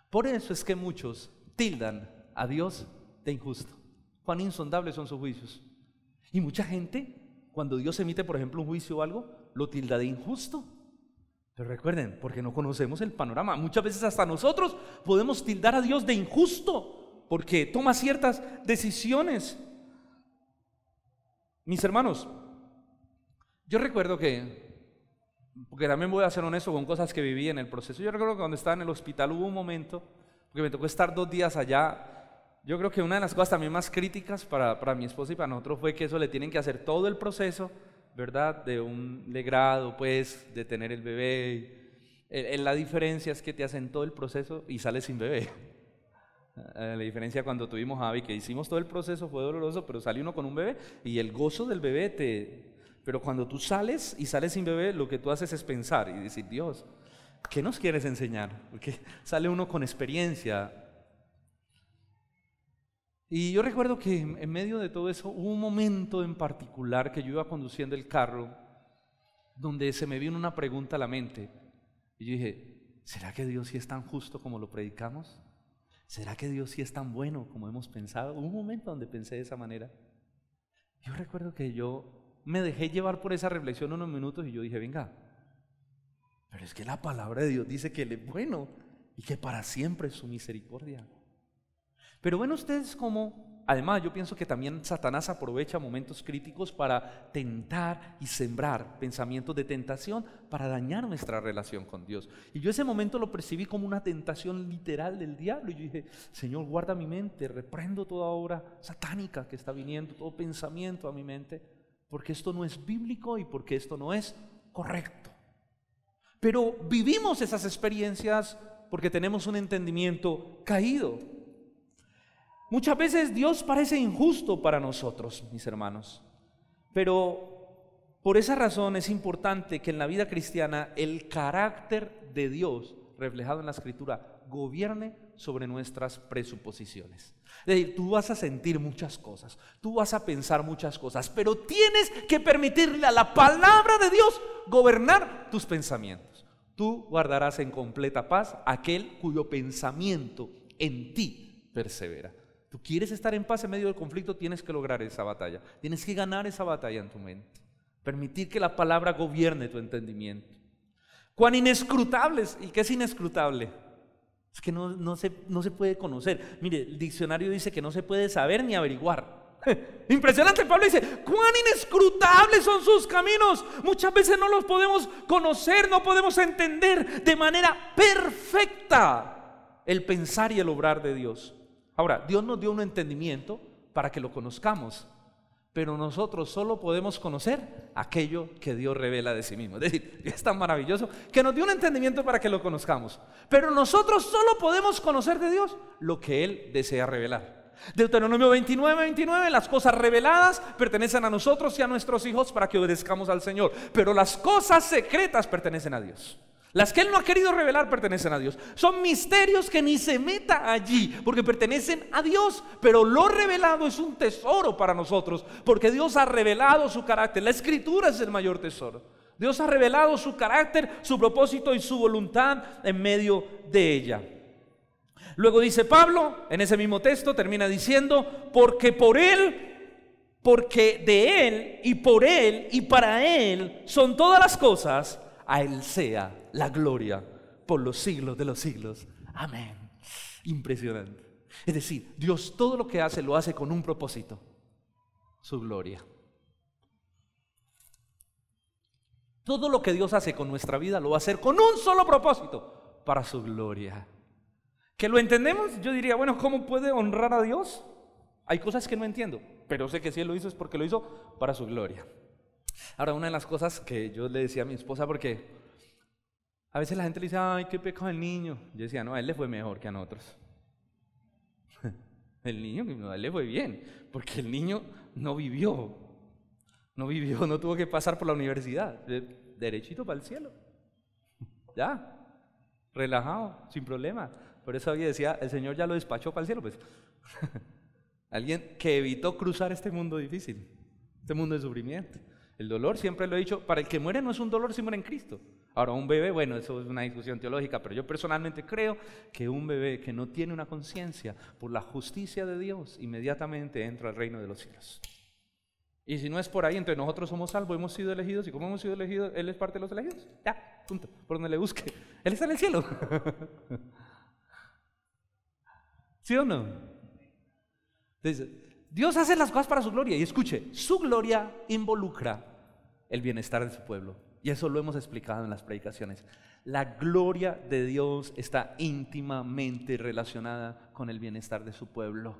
Por eso es que muchos tildan a Dios de injusto. Cuán insondables son sus juicios. Y mucha gente, cuando Dios emite, por ejemplo, un juicio o algo, lo tilda de injusto. Pero recuerden, porque no conocemos el panorama. Muchas veces hasta nosotros podemos tildar a Dios de injusto, porque toma ciertas decisiones. Mis hermanos, yo recuerdo porque también voy a ser honesto con cosas que viví en el proceso. Yo recuerdo que cuando estaba en el hospital hubo un momento, porque me tocó estar 2 días allá. Yo creo que una de las cosas también más críticas para mi esposa y para nosotros fue que eso le tienen que hacer todo el proceso, ¿verdad? De un legrado, pues, de tener el bebé. La diferencia es que te hacen todo el proceso y sales sin bebé. La diferencia cuando tuvimos a Abby, que hicimos todo el proceso, fue doloroso, pero salió uno con un bebé y el gozo del bebé Pero cuando tú sales y sales sin bebé, lo que tú haces es pensar y decir, Dios, ¿qué nos quieres enseñar? Porque sale uno con experiencia. Y yo recuerdo que en medio de todo eso hubo un momento en particular que yo iba conduciendo el carro donde se me vino una pregunta a la mente. Y yo dije, ¿será que Dios sí es tan justo como lo predicamos? ¿Será que Dios sí es tan bueno como hemos pensado? Hubo un momento donde pensé de esa manera. Yo recuerdo que yo me dejé llevar por esa reflexión unos minutos y yo dije, venga, pero es que la palabra de Dios dice que Él es bueno y que para siempre es su misericordia. Pero ven ustedes cómo, además yo pienso que también Satanás aprovecha momentos críticos para tentar y sembrar pensamientos de tentación para dañar nuestra relación con Dios. Y yo ese momento lo percibí como una tentación literal del diablo. Y yo dije, Señor, guarda mi mente, reprendo toda obra satánica que está viniendo, todo pensamiento a mi mente, porque esto no es bíblico y porque esto no es correcto. Pero vivimos esas experiencias porque tenemos un entendimiento caído. Muchas veces Dios parece injusto para nosotros, mis hermanos, pero por esa razón es importante que en la vida cristiana el carácter de Dios reflejado en la Escritura gobierne sobre nuestras presuposiciones. Es decir, tú vas a sentir muchas cosas, tú vas a pensar muchas cosas, pero tienes que permitirle a la palabra de Dios gobernar tus pensamientos. Tú guardarás en completa paz aquel cuyo pensamiento en ti persevera. Tú quieres estar en paz en medio del conflicto, tienes que lograr esa batalla. Tienes que ganar esa batalla en tu mente. Permitir que la palabra gobierne tu entendimiento. Cuán inescrutables. ¿Y qué es inescrutable? Es que no se puede conocer. Mire, el diccionario dice que no se puede saber ni averiguar. Impresionante, Pablo dice, cuán inescrutables son sus caminos. Muchas veces no los podemos conocer, no podemos entender de manera perfecta el pensar y el obrar de Dios. Ahora, Dios nos dio un entendimiento para que lo conozcamos, pero nosotros solo podemos conocer aquello que Dios revela de sí mismo. Es decir, es tan maravilloso que nos dio un entendimiento para que lo conozcamos, pero nosotros solo podemos conocer de Dios lo que Él desea revelar. Deuteronomio 29:29, las cosas reveladas pertenecen a nosotros y a nuestros hijos para que obedezcamos al Señor, pero las cosas secretas pertenecen a Dios. Las que Él no ha querido revelar pertenecen a Dios. Son misterios que ni se meta allí porque pertenecen a Dios. Pero lo revelado es un tesoro para nosotros porque Dios ha revelado su carácter. La Escritura es el mayor tesoro. Dios ha revelado su carácter, su propósito y su voluntad en medio de ella. Luego dice Pablo, en ese mismo texto termina diciendo, porque de Él y por Él y para Él son todas las cosas, a Él sea la gloria por los siglos de los siglos. Amén. Impresionante. Es decir, Dios todo lo que hace lo hace con un propósito: su gloria. Todo lo que Dios hace con nuestra vida lo va a hacer con un solo propósito: para su gloria. ¿Que lo entendemos? Yo diría, bueno, ¿cómo puede honrar a Dios? Hay cosas que no entiendo, pero sé que si Él lo hizo es porque lo hizo para su gloria. Ahora, una de las cosas que yo le decía a mi esposa, porque a veces la gente le dice, ay, qué pecado el niño. Yo decía, no, a él le fue mejor que a nosotros. El niño, a él le fue bien, porque el niño no vivió, no tuvo que pasar por la universidad, derechito para el cielo, ya, relajado, sin problema. Por eso había decía, el Señor ya lo despachó para el cielo, pues. Alguien que evitó cruzar este mundo difícil, este mundo de sufrimiento. El dolor, siempre lo he dicho, para el que muere no es un dolor si muere en Cristo. Ahora, un bebé, bueno, eso es una discusión teológica, pero yo personalmente creo que un bebé que no tiene una conciencia por la justicia de Dios, inmediatamente entra al reino de los cielos. Y si no es por ahí, entonces nosotros somos salvos, hemos sido elegidos, y como hemos sido elegidos, Él es parte de los elegidos. Ya, punto, por donde le busque. Él está en el cielo. ¿Sí o no? Entonces, Dios hace las cosas para su gloria, y escuche, su gloria involucra el bienestar de su pueblo. Y eso lo hemos explicado en las predicaciones. La gloria de Dios está íntimamente relacionada con el bienestar de su pueblo.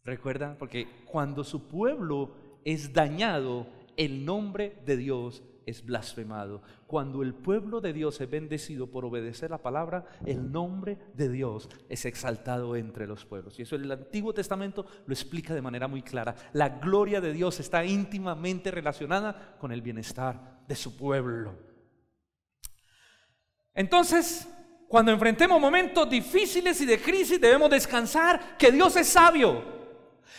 ¿Recuerdan? Porque cuando su pueblo es dañado, el nombre de Dios es blasfemado. Cuando el pueblo de Dios es bendecido por obedecer la palabra, el nombre de Dios es exaltado entre los pueblos. Y eso el Antiguo Testamento lo explica de manera muy clara. La gloria de Dios está íntimamente relacionada con el bienestar de su pueblo. Entonces, cuando enfrentemos momentos difíciles y de crisis, debemos descansar que Dios es sabio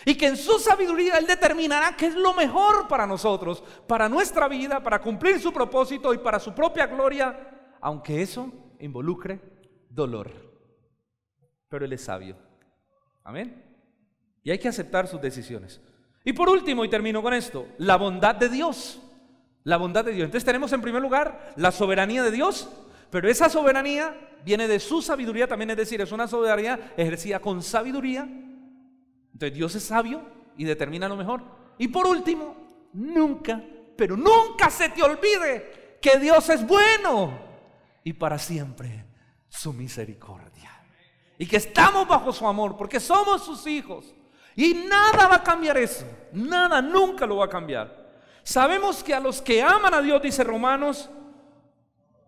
y que en su sabiduría Él determinará qué es lo mejor para nosotros, para nuestra vida, para cumplir su propósito y para su propia gloria, aunque eso involucre dolor. Pero Él es sabio. Amén. Y hay que aceptar sus decisiones. Y por último, y termino con esto, la bondad de Dios. La bondad de Dios. Entonces tenemos en primer lugar la soberanía de Dios, pero esa soberanía viene de su sabiduría también, es decir, es una soberanía ejercida con sabiduría. Entonces Dios es sabio y determina lo mejor. Y por último, nunca, pero nunca se te olvide que Dios es bueno y para siempre su misericordia. Y que estamos bajo su amor porque somos sus hijos. Y nada va a cambiar eso, nada, nunca lo va a cambiar. Sabemos que a los que aman a Dios, dice Romanos,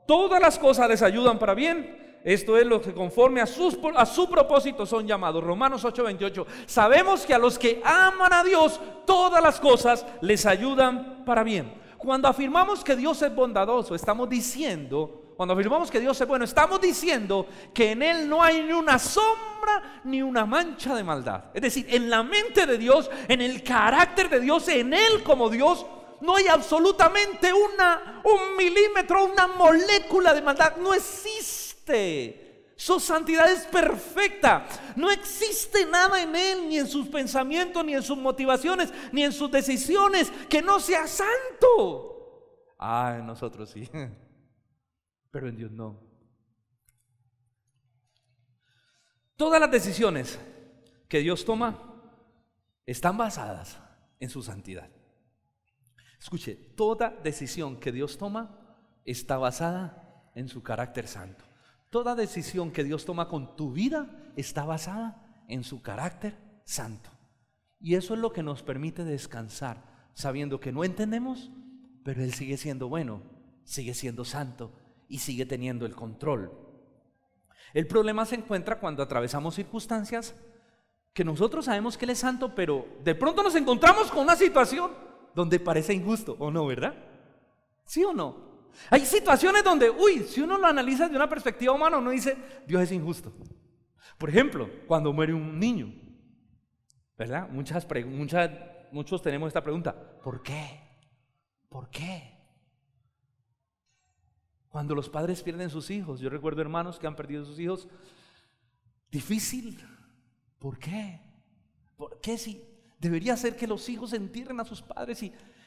todas las cosas les ayudan para bien. Esto es lo que conforme a su propósito son llamados. Romanos 8:28. Sabemos que a los que aman a Dios, todas las cosas les ayudan para bien. Cuando afirmamos que Dios es bondadoso, estamos diciendo, cuando afirmamos que Dios es bueno, estamos diciendo que en Él no hay ni una sombra ni una mancha de maldad. Es decir, en la mente de Dios, en el carácter de Dios, en Él como Dios, no hay absolutamente un milímetro, una molécula de maldad. No existe. Su santidad es perfecta. No existe nada en Él, ni en sus pensamientos, ni en sus motivaciones, ni en sus decisiones, que no sea santo. En nosotros sí, pero en Dios no. Todas las decisiones que Dios toma están basadas en su santidad. Escuche, toda decisión que Dios toma está basada en su carácter santo. Toda decisión que Dios toma con tu vida está basada en su carácter santo. Y eso es lo que nos permite descansar, sabiendo que no entendemos, pero Él sigue siendo bueno, sigue siendo santo y sigue teniendo el control. El problema se encuentra cuando atravesamos circunstancias que nosotros sabemos que Él es santo, pero de pronto nos encontramos con una situación donde parece injusto, ¿o no, verdad? ¿Sí o no? Hay situaciones donde, si uno lo analiza de una perspectiva humana, uno dice, Dios es injusto. Por ejemplo, cuando muere un niño, ¿verdad? Muchos tenemos esta pregunta, ¿por qué? ¿Por qué? Cuando los padres pierden sus hijos, yo recuerdo hermanos que han perdido sus hijos, difícil, ¿por qué? ¿Por qué si debería ser que los hijos entierren a sus padres?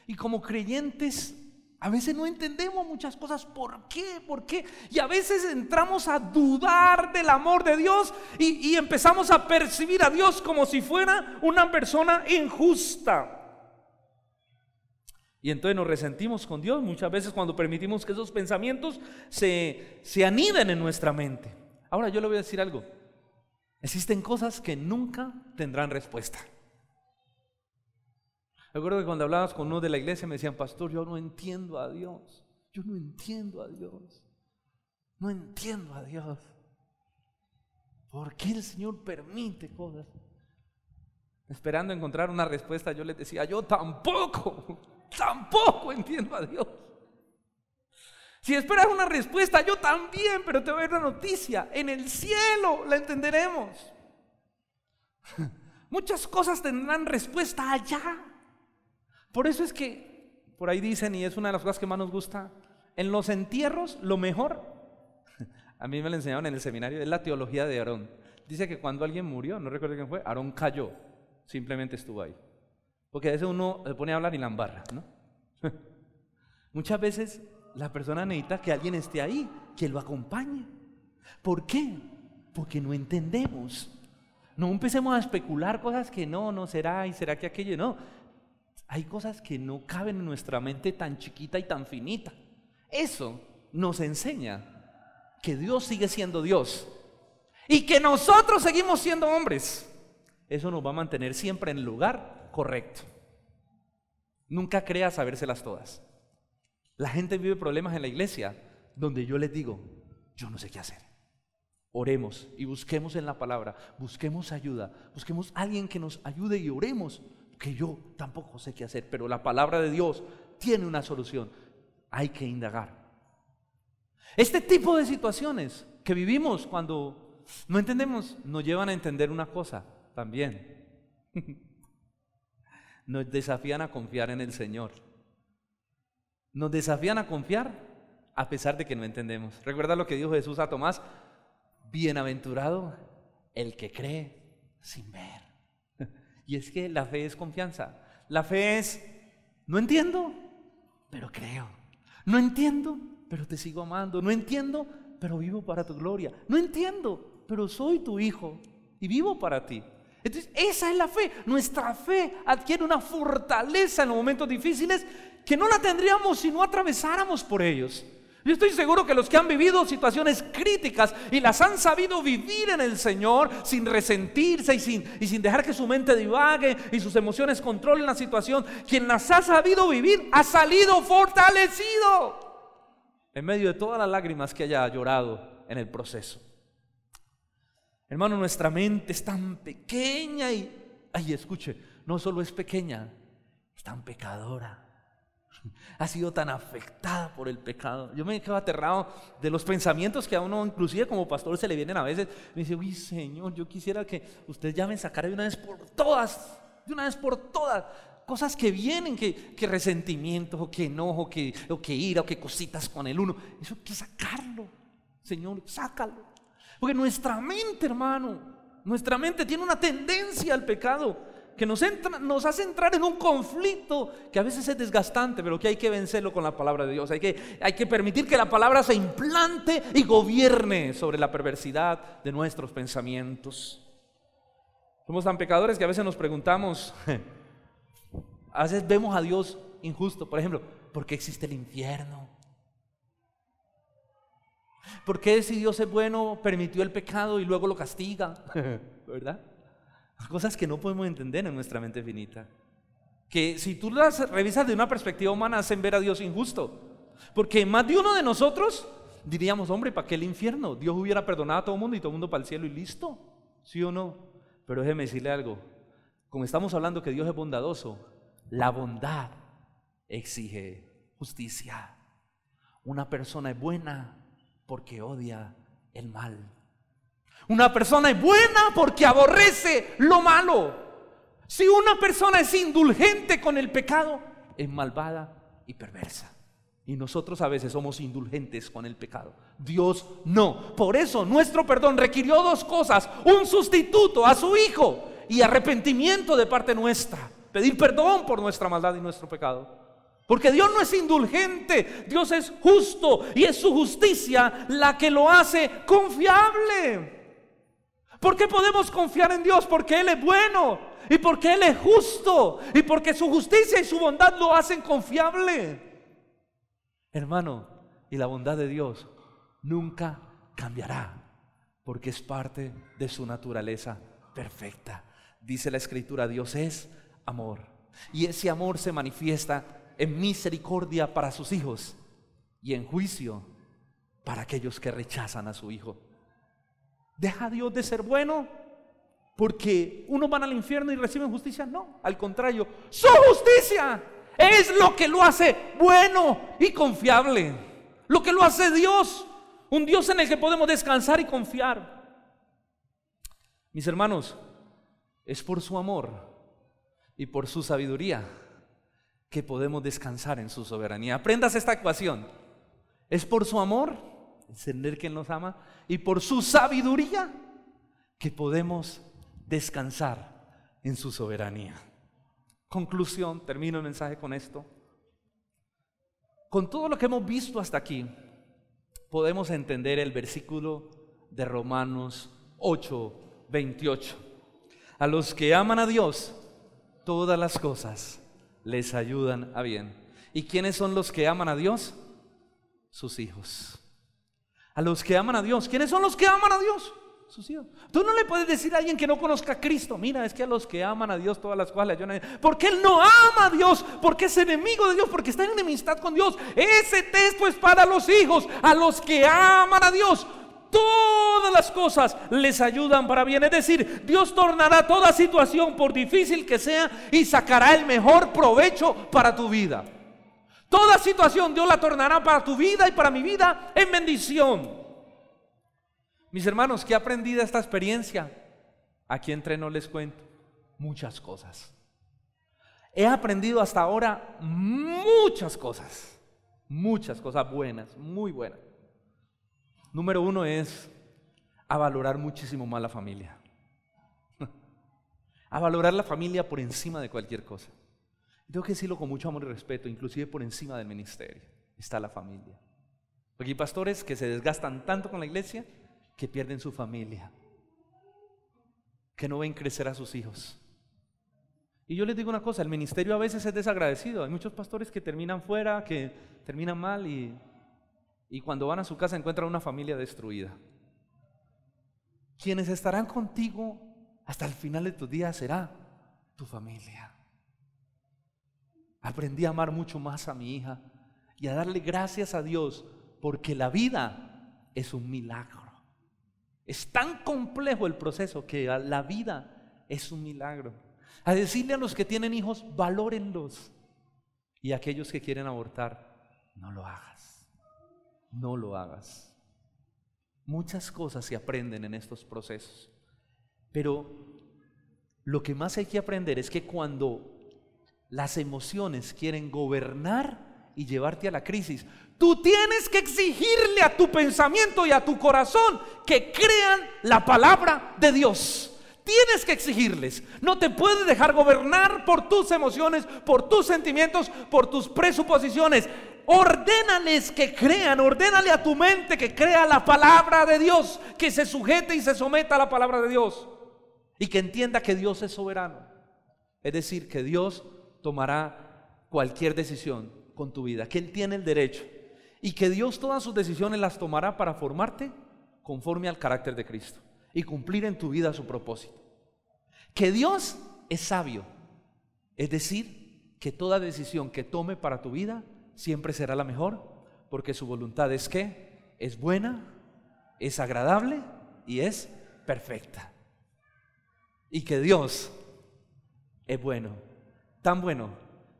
Y como creyentes a veces no entendemos muchas cosas. ¿Por qué? ¿Por qué? Y a veces entramos a dudar del amor de Dios y empezamos a percibir a Dios como si fuera una persona injusta. Y entonces nos resentimos con Dios muchas veces cuando permitimos que esos pensamientos se aniden en nuestra mente. Ahora yo le voy a decir algo. Existen cosas que nunca tendrán respuesta. Recuerdo que cuando hablabas con uno de la iglesia me decían, pastor, yo no entiendo a Dios. Yo no entiendo a Dios. No entiendo a Dios. ¿Por qué el Señor permite cosas? esperando encontrar una respuesta, yo les decía, yo tampoco entiendo a Dios. Si esperas una respuesta, yo también, pero te voy a dar una noticia, en el cielo la entenderemos. Muchas cosas tendrán respuesta allá. Por eso es que, por ahí dicen, y es una de las cosas que más nos gusta, en los entierros lo mejor, a mí me lo enseñaron en el seminario, es la teología de Aarón. Dice que cuando alguien murió, no recuerdo quién fue, Aarón cayó, simplemente estuvo ahí. Porque a veces uno se pone a hablar y la embarra, ¿no? Muchas veces la persona necesita que alguien esté ahí, que lo acompañe. ¿Por qué? Porque no entendemos. No empecemos a especular cosas que no será, y será que aquello, no. Hay cosas que no caben en nuestra mente tan chiquita y tan finita. Eso nos enseña que Dios sigue siendo Dios y que nosotros seguimos siendo hombres. Eso nos va a mantener siempre en el lugar correcto. Nunca creas sabérselas todas. La gente vive problemas en la iglesia donde yo les digo, yo no sé qué hacer. Oremos y busquemos en la palabra, busquemos ayuda, busquemos a alguien que nos ayude y oremos, que yo tampoco sé qué hacer, pero la palabra de Dios tiene una solución. Hay que indagar. Este tipo de situaciones que vivimos cuando no entendemos nos llevan a entender una cosa también. Nos desafían a confiar en el Señor. Nos desafían a confiar a pesar de que no entendemos. ¿Recuerda lo que dijo Jesús a Tomás? Bienaventurado el que cree sin ver. Y es que la fe es confianza. La fe es, no entiendo, pero creo. No entiendo, pero te sigo amando. No entiendo, pero vivo para tu gloria. No entiendo, pero soy tu hijo y vivo para ti. Entonces, esa es la fe. Nuestra fe adquiere una fortaleza en los momentos difíciles que no la tendríamos si no atravesáramos por ellos. Yo estoy seguro que los que han vivido situaciones críticas y las han sabido vivir en el Señor sin resentirse y sin dejar que su mente divague y sus emociones controlen la situación, quien las ha sabido vivir ha salido fortalecido en medio de todas las lágrimas que haya llorado en el proceso. Hermano, nuestra mente es tan pequeña y, escuche, no solo es pequeña, es tan pecadora. Ha sido tan afectada por el pecado. Yo me quedo aterrado de los pensamientos que a uno, inclusive como pastor, se le vienen a veces. Me dice, uy, Señor, yo quisiera que usted ya me sacara de una vez por todas, cosas que vienen, que resentimientos, o que enojo, o que ira, o que cositas con el uno. Eso hay que sacarlo, Señor, sácalo. Porque nuestra mente, hermano, nuestra mente tiene una tendencia al pecado que nos hace entrar en un conflicto que a veces es desgastante, pero que hay que vencerlo con la palabra de Dios. Hay que permitir que la palabra se implante y gobierne sobre la perversidad de nuestros pensamientos. Somos tan pecadores que a veces nos preguntamos, a veces vemos a Dios injusto. Por ejemplo, ¿por qué existe el infierno? ¿Por qué si Dios es bueno permitió el pecado y luego lo castiga? ¿Verdad? Cosas que no podemos entender en nuestra mente finita, que si tú las revisas de una perspectiva humana hacen ver a Dios injusto, porque más de uno de nosotros diríamos, hombre, ¿para qué el infierno? Dios hubiera perdonado a todo el mundo y todo el mundo para el cielo y listo, ¿sí o no? Pero déjeme decirle algo, como estamos hablando que Dios es bondadoso, la bondad exige justicia. Una persona es buena porque odia el mal. Una persona es buena porque aborrece lo malo. Si una persona es indulgente con el pecado, es malvada y perversa. Y nosotros a veces somos indulgentes con el pecado. Dios no. Por eso nuestro perdón requirió dos cosas: un sustituto a su Hijo y arrepentimiento de parte nuestra. Pedir perdón por nuestra maldad y nuestro pecado. Porque Dios no es indulgente, Dios es justo y es su justicia la que lo hace confiable. ¿Por qué podemos confiar en Dios? Porque Él es bueno y porque Él es justo y porque su justicia y su bondad lo hacen confiable. Hermano, y la bondad de Dios nunca cambiará porque es parte de su naturaleza perfecta. Dice la Escritura, Dios es amor y ese amor se manifiesta en misericordia para sus hijos y en juicio para aquellos que rechazan a su Hijo. ¿Deja Dios de ser bueno? porque unos van al infierno y reciben justicia. No, al contrario, su justicia es lo que lo hace bueno y confiable, lo que lo hace Dios, un Dios en el que podemos descansar y confiar. Mis hermanos, es por su amor y por su sabiduría que podemos descansar en su soberanía. Aprendas esta ecuación: es por su amor, entender que Él nos ama, y por su sabiduría que podemos descansar en su soberanía. Conclusión, termino el mensaje con esto. Con todo lo que hemos visto hasta aquí, podemos entender el versículo de Romanos 8:28. A los que aman a Dios, todas las cosas les ayudan a bien. ¿Y quiénes son los que aman a Dios? Sus hijos. A los que aman a Dios. ¿Quiénes son los que aman a Dios? Sus hijos. Tú no le puedes decir a alguien que no conozca a Cristo: mira, es que a los que aman a Dios todas las cosas le ayudan a bien. Porque él no ama a Dios, porque es enemigo de Dios, porque está en enemistad con Dios. Ese texto es para los hijos. A los que aman a Dios, todas las cosas les ayudan para bien. Es decir, Dios tornará toda situación, por difícil que sea, y sacará el mejor provecho para tu vida. Toda situación Dios la tornará para tu vida y para mi vida en bendición. Mis hermanos, ¿qué aprendí de esta experiencia? Aquí entre nos les cuento muchas cosas. He aprendido hasta ahora muchas cosas buenas, muy buenas. Número 1 es a valorar muchísimo más la familia. A valorar la familia por encima de cualquier cosa. Tengo que decirlo con mucho amor y respeto, inclusive por encima del ministerio está la familia. Porque hay pastores que se desgastan tanto con la iglesia que pierden su familia, que no ven crecer a sus hijos. Y yo les digo una cosa: el ministerio a veces es desagradecido. Hay muchos pastores que terminan fuera, que terminan mal y cuando van a su casa encuentran una familia destruida. Quienes estarán contigo hasta el final de tus días será tu familia. Aprendí a amar mucho más a mi hija y a darle gracias a Dios, porque la vida es un milagro. Es tan complejo el proceso que la vida es un milagro. A decirle a los que tienen hijos: valórenlos. Y a aquellos que quieren abortar: no lo hagas. No lo hagas. Muchas cosas se aprenden en estos procesos, pero lo que más hay que aprender es que cuando las emociones quieren gobernar y llevarte a la crisis, tú tienes que exigirle a tu pensamiento y a tu corazón que crean la palabra de Dios. Tienes que exigirles. No te puedes dejar gobernar por tus emociones, por tus sentimientos, por tus presuposiciones. Ordénales que crean, ordénale a tu mente que crea la palabra de Dios, que se sujete y se someta a la palabra de Dios y que entienda que Dios es soberano. Es decir, que Dios tomará cualquier decisión con tu vida, que Él tiene el derecho y que Dios todas sus decisiones las tomará para formarte conforme al carácter de Cristo y cumplir en tu vida su propósito. Que Dios es sabio, es decir, que toda decisión que tome para tu vida siempre será la mejor, porque su voluntad es que es buena, es agradable y es perfecta. Y que Dios es bueno, tan bueno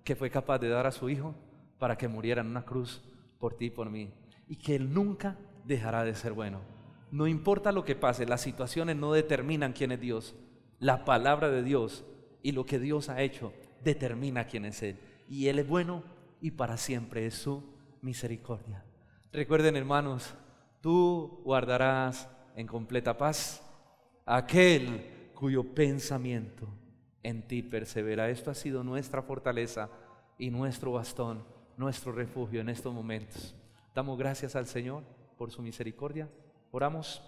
que fue capaz de dar a su Hijo para que muriera en una cruz por ti y por mí, y que Él nunca dejará de ser bueno. No importa lo que pase, las situaciones no determinan quién es Dios. La palabra de Dios y lo que Dios ha hecho determina quién es Él, y Él es bueno y para siempre es su misericordia. Recuerden, hermanos, tú guardarás en completa paz a aquel cuyo pensamiento en ti persevera. Esto ha sido nuestra fortaleza y nuestro bastón, nuestro refugio en estos momentos. Damos gracias al Señor por su misericordia. Oramos.